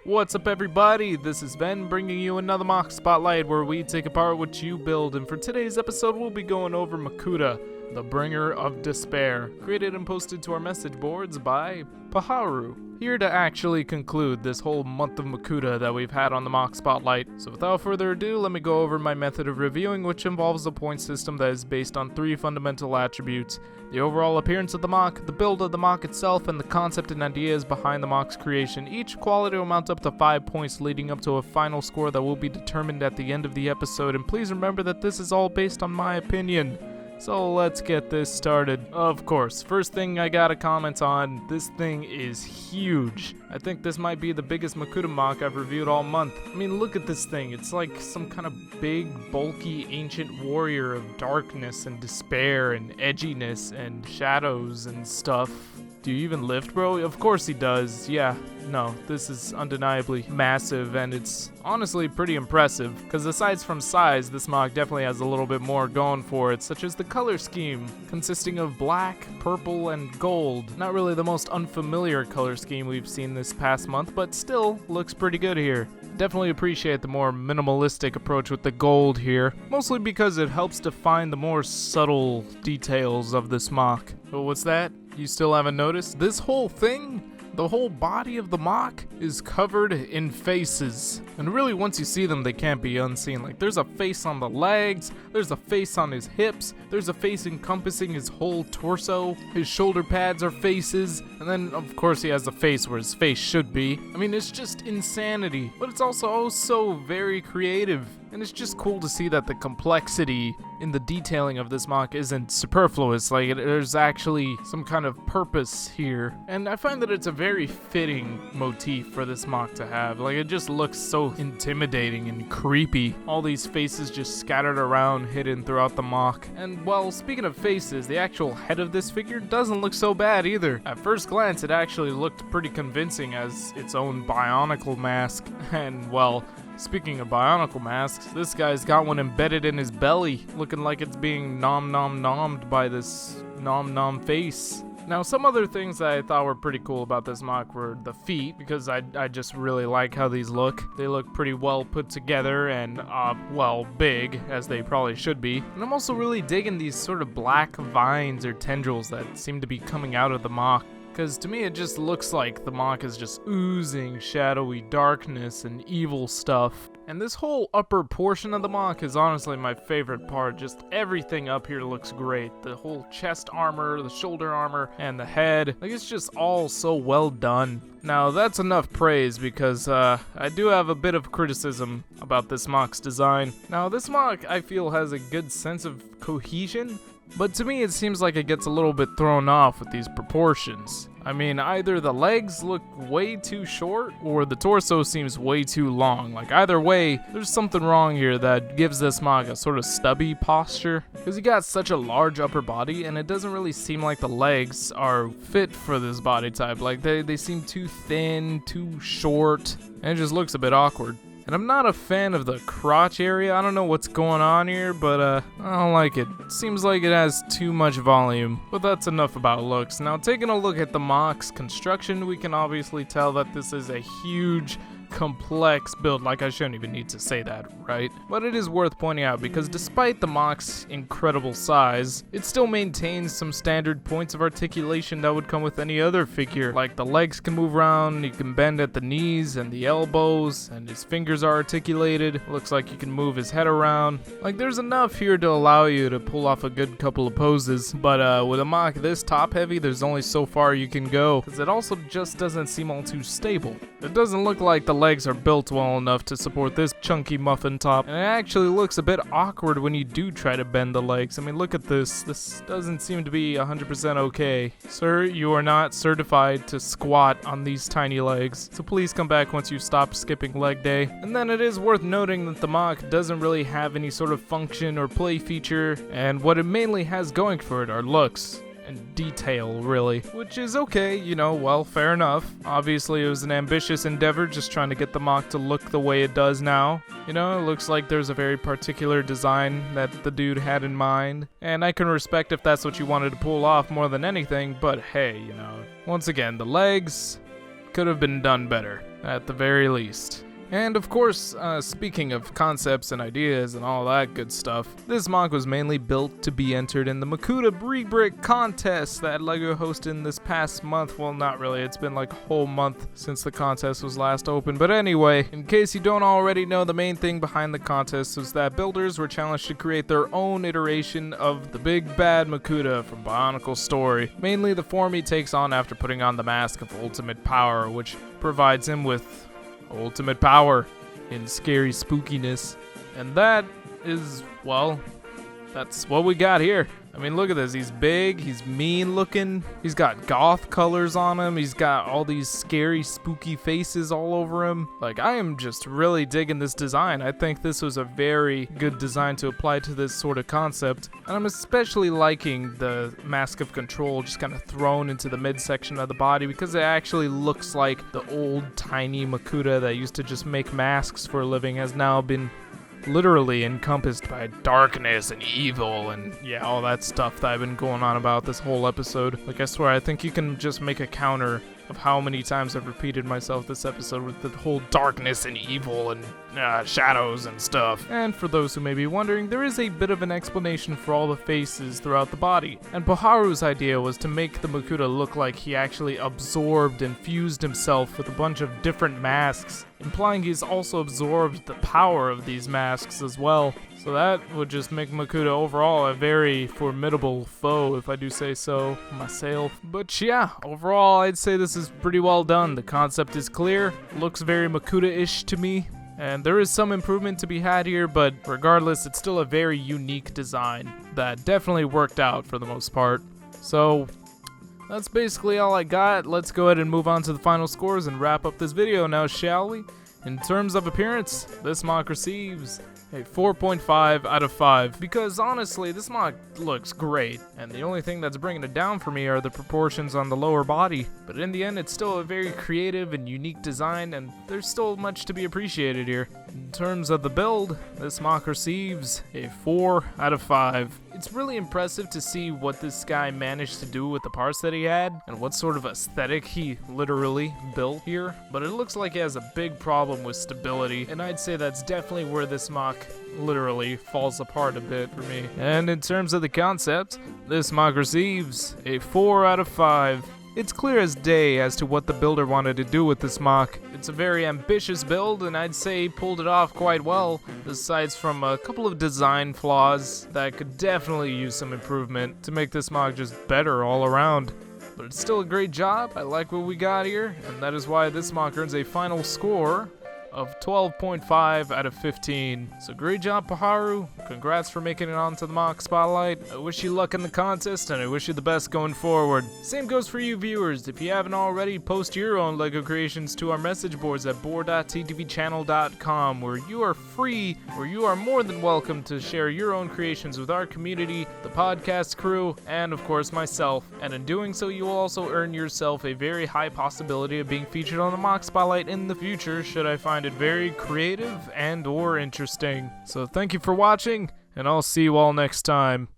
What's up, everybody? This is Ben bringing you another MOC Spotlight where we take apart what you build, and for today's episode we'll be going over Makuda, the bringer of despair, created and posted to our message boards by Poharu. Here to actually conclude this whole month of Makuda that we've had on the MOC Spotlight. So without further ado, let me go over my method of reviewing, which involves a point system that is based on 3 fundamental attributes: the overall appearance of the MOC, the build of the MOC itself, and the concept and ideas behind the MOC's creation. Each quality will mount up to 5 points, leading up to a final score that will be determined at the end of the episode. And please remember that this is all based on my opinion. So let's get this started. Of course, first thing I gotta comment on, this thing is huge. I think this might be the biggest Makuda MOC I've reviewed all month. I mean, look at this thing. It's like some kind of big, bulky, ancient warrior of darkness and despair and edginess and shadows and stuff. Do you even lift, bro? Of course he does. Yeah, no, this is undeniably massive, and it's honestly pretty impressive, because aside from size, this MOC definitely has a little bit more going for it, such as the color scheme, consisting of black, purple, and gold. Not really the most unfamiliar color scheme we've seen this past month, but still looks pretty good here. Definitely appreciate the more minimalistic approach with the gold here, mostly because it helps define the more subtle details of this MOC. But what's that? You still haven't noticed? This whole thing, the whole body of the MOC, is covered in faces. And really, once you see them, they can't be unseen. Like, there's a face on the legs, there's a face on his hips, there's a face encompassing his whole torso, his shoulder pads are faces, and then, of course, he has a face where his face should be. I mean, it's just insanity, but it's also oh so very creative. And it's just cool to see that the complexity in the detailing of this MOC isn't superfluous. Like, there's actually some kind of purpose here. And I find that it's a very fitting motif for this MOC to have. Like, it just looks so intimidating and creepy. All these faces just scattered around, hidden throughout the MOC. And, well, speaking of faces, the actual head of this figure doesn't look so bad either. At first glance, it actually looked pretty convincing as its own bionicle mask. And, well, speaking of bionicle masks, this guy's got one embedded in his belly, looking like it's being nommed by this nom face. Now, some other things that I thought were pretty cool about this MOC were the feet, because I just really like how these look. They look pretty well put together and, well, big, as they probably should be. And I'm also really digging these sort of black vines or tendrils that seem to be coming out of the MOC. Because to me, it just looks like the MOC is just oozing shadowy darkness and evil stuff. And this whole upper portion of the MOC is honestly my favorite part. Just everything up here looks great. The whole chest armor, the shoulder armor, and the head. Like, it's just all so well done. Now, that's enough praise, because I do have a bit of criticism about this MOC's design. Now, this MOC, I feel, has a good sense of cohesion, but to me it seems like it gets a little bit thrown off with these proportions. I mean, either the legs look way too short or the torso seems way too long. Like, either way, there's something wrong here that gives this MOC a sort of stubby posture. Because he got such a large upper body, and it doesn't really seem like the legs are fit for this body type. Like, they seem too thin, too short, and it just looks a bit awkward. And I'm not a fan of the crotch area. I don't know what's going on here, but I don't like it. Seems like it has too much volume. But that's enough about looks. Now, taking a look at the MOC's construction, we can obviously tell that this is a huge, complex build. Like, I shouldn't even need to say that, right? But it is worth pointing out, because despite the MOC's incredible size, it still maintains some standard points of articulation that would come with any other figure. Like, the legs can move around, you can bend at the knees and the elbows, and his fingers are articulated. Looks like you can move his head around. Like, there's enough here to allow you to pull off a good couple of poses. But with a MOC this top heavy, there's only so far you can go, because it also just doesn't seem all too stable. It doesn't look like the legs are built well enough to support this chunky muffin top, and it actually looks a bit awkward when you do try to bend the legs. I mean, look at this. This doesn't seem to be 100% okay. Sir, you are not certified to squat on these tiny legs, so please come back once you stop skipping leg day. And then it is worth noting that the MOC doesn't really have any sort of function or play feature, and what it mainly has going for it are looks and detail, really, which is okay, you know, well, fair enough. Obviously, it was an ambitious endeavor just trying to get the MOC to look the way it does now. You know, it looks like there's a very particular design that the dude had in mind, and I can respect if that's what you wanted to pull off more than anything, but hey, you know, once again, the legs could have been done better. at the very least. And of course, speaking of concepts and ideas and all that good stuff, this MOC was mainly built to be entered in the Makuda brick contest that LEGO hosted in this past month. Well, not really, it's been like a whole month since the contest was last open. But anyway, in case you don't already know, the main thing behind the contest was that builders were challenged to create their own iteration of the big bad Makuda from Bionicle Story. Mainly the form he takes on after putting on the mask of ultimate power, which provides him with ultimate power in scary spookiness. And that is, well, that's what we got here. I mean, look at this. He's big, he's mean looking, he's got goth colors on him, he's got all these scary, spooky faces all over him. Like, I am just really digging this design. I think this was a very good design to apply to this sort of concept. And I'm especially liking the mask of control just kind of thrown into the midsection of the body, because it actually looks like the old tiny Makuda that used to just make masks for a living has now been literally encompassed by darkness and evil and yeah, all that stuff that I've been going on about this whole episode. Like, I swear, I think you can just make a counter of how many times I've repeated myself this episode with the whole darkness and evil and shadows and stuff. And for those who may be wondering, there is a bit of an explanation for all the faces throughout the body. And Poharu's idea was to make the Makuda look like he actually absorbed and fused himself with a bunch of different masks, implying he's also absorbed the power of these masks as well. So that would just make Makuda overall a very formidable foe, if I do say so myself. But yeah, overall I'd say this is pretty well done. The concept is clear, looks very Makuda-ish to me, and there is some improvement to be had here, but regardless, it's still a very unique design that definitely worked out for the most part. So that's basically all I got. Let's go ahead and move on to the final scores and wrap up this video now, shall we? In terms of appearance, this MOC receives a 4.5 out of 5, because honestly, this MOC looks great, and the only thing that's bringing it down for me are the proportions on the lower body. But in the end, it's still a very creative and unique design, and there's still much to be appreciated here. In terms of the build, this MOC receives a 4 out of 5. It's really impressive to see what this guy managed to do with the parts that he had, and what sort of aesthetic he literally built here. But it looks like he has a big problem with stability, and I'd say that's definitely where this MOC literally falls apart a bit for me. And in terms of the concept, this MOC receives a 4 out of 5. It's clear as day as to what the builder wanted to do with this MOC. It's a very ambitious build, and I'd say he pulled it off quite well, aside from a couple of design flaws that could definitely use some improvement to make this MOC just better all around. But it's still a great job. I like what we got here, and that is why this MOC earns a final score of 12.5 out of 15. So great job, Poharu. Congrats for making it onto the MOC Spotlight. I wish you luck in the contest, and I wish you the best going forward. Same goes for you viewers. If you haven't already, post your own LEGO creations to our message boards at board.ttvchannel.com, where you are free, where you are more than welcome to share your own creations with our community, the podcast crew, and of course myself. And in doing so, you will also earn yourself a very high possibility of being featured on the MOC Spotlight in the future, should I find it very creative and or interesting. So thank you for watching, and I'll see you all next time.